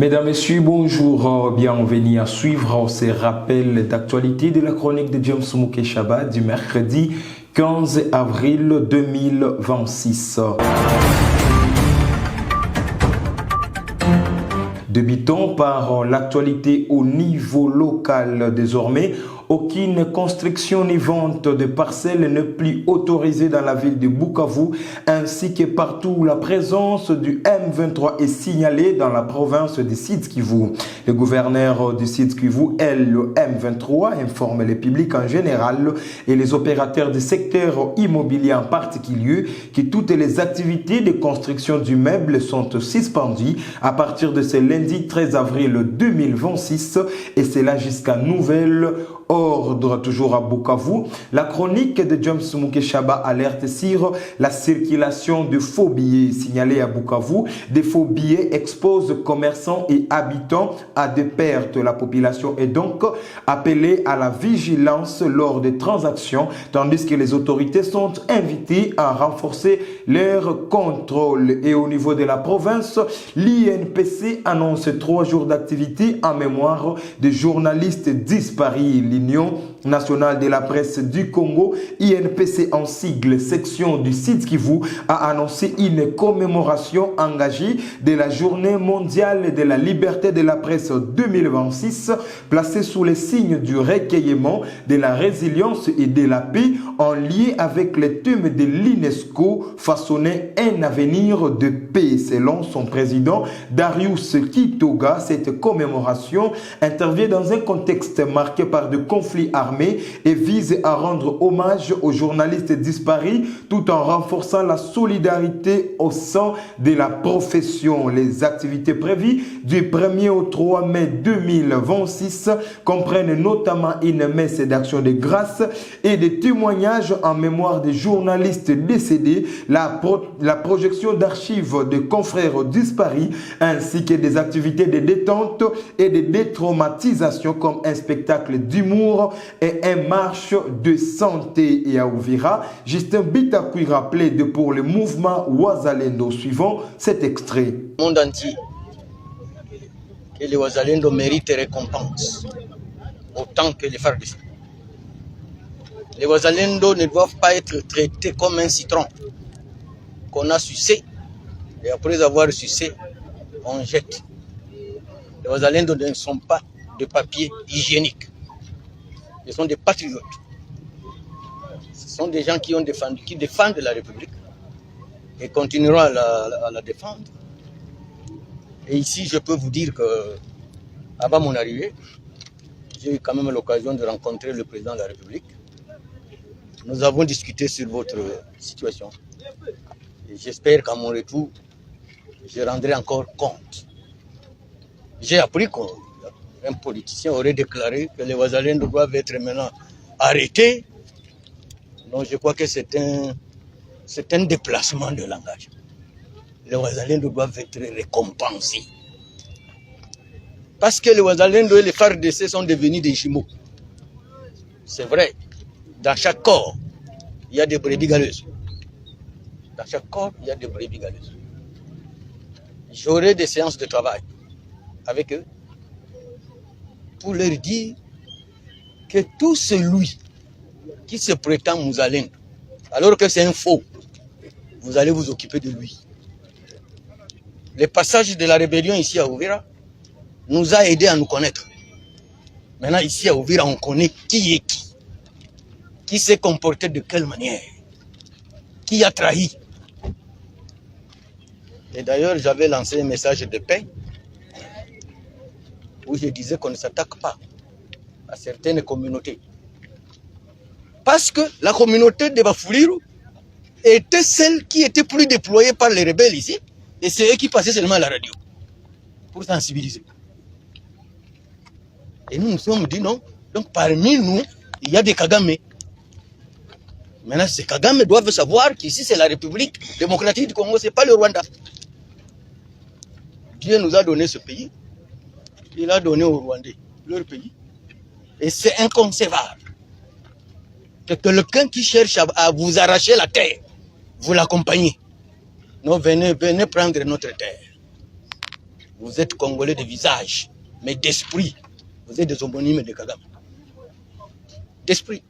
Mesdames, Messieurs, bonjour, bienvenue à suivre ces rappels d'actualité de la chronique de James Mouké Chaba du mercredi 15 avril 2026. Débutons par l'actualité au niveau local désormais. Aucune construction ni vente de parcelles n'est plus autorisée dans la ville de Bukavu, ainsi que partout où la présence du M23 est signalée dans la province du Sud-Kivu. Le gouverneur du Sud-Kivu, le M23, informe le public en général et les opérateurs du secteur immobilier en particulier que toutes les activités de construction du meuble sont suspendues à partir de ce lundi 13 avril 2026 et cela jusqu'à nouvel ordre. Toujours à Bukavu, la chronique de James Mouké Chaba alerte sur la circulation de faux billets signalés à Bukavu. Des faux billets exposent commerçants et habitants à des pertes. La population est donc appelée à la vigilance lors des transactions, tandis que les autorités sont invitées à renforcer leur contrôle. Et au niveau de la province, l'INPC annonce 3 jours d'activité en mémoire des journalistes disparus. L'Union nationale de la presse du Congo, INPC en sigle section du Sud-Kivu, a annoncé une commémoration engagée de la Journée mondiale de la liberté de la presse 2026, placée sous les signes du recueillement, de la résilience et de la paix, en lien avec les thèmes de l'UNESCO, façonner un avenir de paix. Selon son président Darius Kitoga, cette commémoration intervient dans un contexte marqué par de conflits armés et vise à rendre hommage aux journalistes disparus tout en renforçant la solidarité au sein de la profession. Les activités prévues du 1er au 3 mai 2026 comprennent notamment une messe d'action de grâce et des témoignages en mémoire des journalistes décédés, la projection d'archives de confrères disparus ainsi que des activités de détente et de détraumatisation comme un spectacle d'humour et une marche de santé. Et à Uvira, Justin Bitakwira plaide pour le mouvement Wazalendo. Suivant cet extrait. Le monde entier, que les Wazalendo méritent récompense autant que les FARDC. Les Wazalendo ne doivent pas être traités comme un citron qu'on a sucé et après avoir sucé, on jette. Les Wazalendo ne sont pas de papier hygiénique. Ce sont des patriotes. Ce sont des gens qui défendent la République et continueront à la défendre. Et ici, je peux vous dire que, avant mon arrivée, j'ai eu quand même l'occasion de rencontrer le président de la République. Nous avons discuté sur votre situation. Et j'espère qu'à mon retour, je rendrai encore compte. J'ai appris qu'un politicien aurait déclaré que les Wazalendo doivent être maintenant arrêtés. Donc je crois que c'est un déplacement de langage. Les Wazalendo doivent être récompensés. Parce que les Wazalendo et les FARDC sont devenus des jumeaux. C'est vrai, dans chaque corps, il y a des brebis galeuses. Dans chaque corps, il y a des brebis galeuses. J'aurai des séances de travail avec eux pour leur dire que tout celui qui se prétend Mouzalène, alors que c'est un faux, vous allez vous occuper de lui. Le passage de la rébellion ici à Uvira nous a aidés à nous connaître. Maintenant ici à Uvira, on connaît qui est qui s'est comporté de quelle manière, qui a trahi. Et d'ailleurs, j'avais lancé un message de paix où je disais qu'on ne s'attaque pas à certaines communautés. Parce que la communauté de Bafuliru était celle qui était plus déployée par les rebelles ici, et c'est eux qui passaient seulement à la radio pour sensibiliser. Et nous nous sommes dit non. Donc parmi nous, il y a des Kagame. Maintenant, ces Kagame doivent savoir qu'ici c'est la République démocratique du Congo, ce n'est pas le Rwanda. Dieu nous a donné ce pays. Il a donné aux Rwandais leur pays. Et c'est inconcevable que quelqu'un qui cherche à vous arracher la terre, vous l'accompagnez. Non, venez prendre notre terre. Vous êtes Congolais de visage, mais d'esprit. Vous êtes des homonymes de Kagame. D'esprit.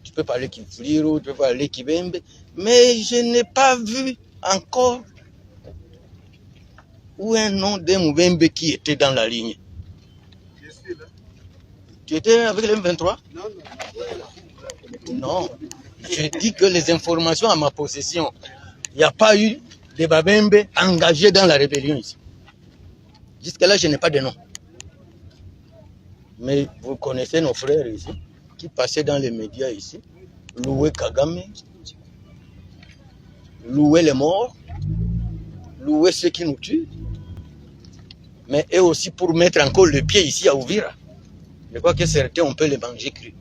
Tu peux parler Kifliro, tu peux parler Kibembe, mais je n'ai pas vu encore où un nom d'un Moubembe qui était dans la ligne. Tu étais avec le M23? Non. Je dis que les informations à ma possession, il n'y a pas eu de Babembe engagés dans la rébellion ici. Jusque-là, je n'ai pas de nom. Mais vous connaissez nos frères ici, qui passaient dans les médias ici, louer Kagame, louer les morts, louer ceux qui nous tuent, mais eux aussi pour mettre encore le pied ici à Uvira. Je crois que certains, on peut les manger crus.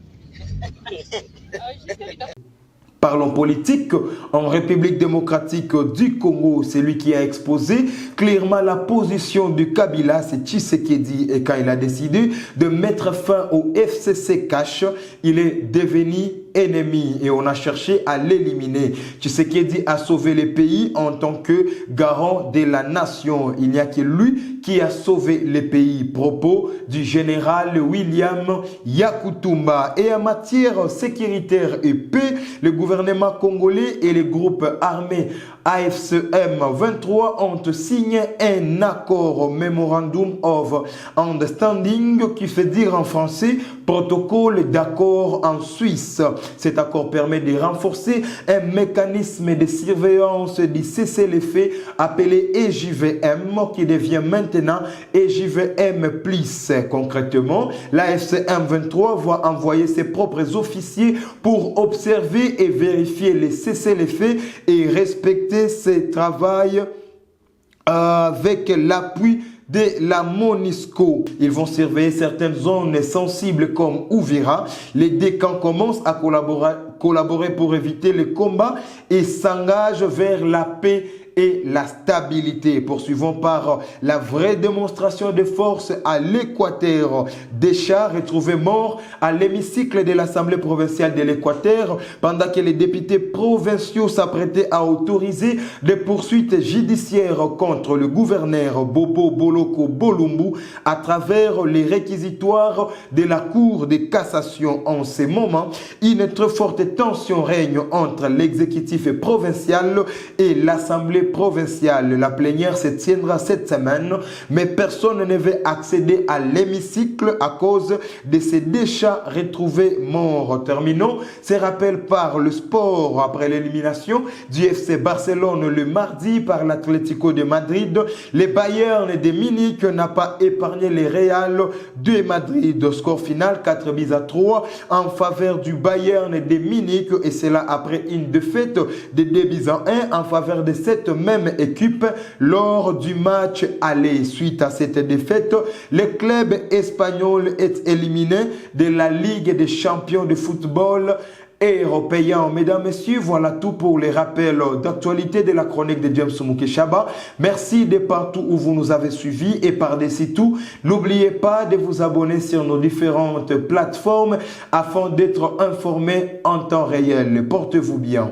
Parlons politique, en République démocratique du Congo, c'est lui qui a exposé clairement la position du Kabila, c'est Tshisekedi, et quand il a décidé de mettre fin au FCC Cash, il est devenu ennemi et on a cherché à l'éliminer. Tshisekedi a sauvé le pays en tant que garant de la nation. Il n'y a que lui qui a sauvé le pays. Propos du général William Yakutumba. Et en matière sécuritaire et paix, le gouvernement congolais et les groupes armés AFCM 23 ont signé un accord Memorandum of Understanding qui fait dire en français protocole d'accord en Suisse. Cet accord permet de renforcer un mécanisme de surveillance du cessez-le-feu appelé EJVM qui devient maintenant EJVM+. Concrètement, l'AFCM 23 va envoyer ses propres officiers pour observer et vérifier les cessez-le-feu et respecter ses travaux avec l'appui de la MONUSCO. Ils vont surveiller certaines zones sensibles comme Uvira. Les deux camps commencent à collaborer pour éviter les combats et s'engagent vers la paix et la stabilité. Poursuivons par la vraie démonstration de force à l'Équateur. Des chars retrouvés morts à l'hémicycle de l'Assemblée provinciale de l'Équateur pendant que les députés provinciaux s'apprêtaient à autoriser des poursuites judiciaires contre le gouverneur Bobo Boloko Bolumbu à travers les réquisitoires de la Cour de cassation. En ce moment, une très forte tension règne entre l'exécutif provincial et l'Assemblée provinciale. La plénière se tiendra cette semaine, mais personne ne veut accéder à l'hémicycle à cause de ces deux chats retrouvés morts. Terminons ces rappels par le sport. Après l'élimination du FC Barcelone le mardi par l'Atlético de Madrid, le Bayern de Munich n'a pas épargné les Real de Madrid. Score final 4-3 en faveur du Bayern de Munich, et cela après une défaite de 2-1 en faveur de cette même équipe lors du match aller. Suite à cette défaite, le club espagnol est éliminé de la Ligue des champions de football européen. Mesdames, Messieurs, voilà tout pour les rappels d'actualité de la chronique de James Mukeshaba. Merci de partout où vous nous avez suivis et par-dessus tout, n'oubliez pas de vous abonner sur nos différentes plateformes afin d'être informé en temps réel. Portez-vous bien.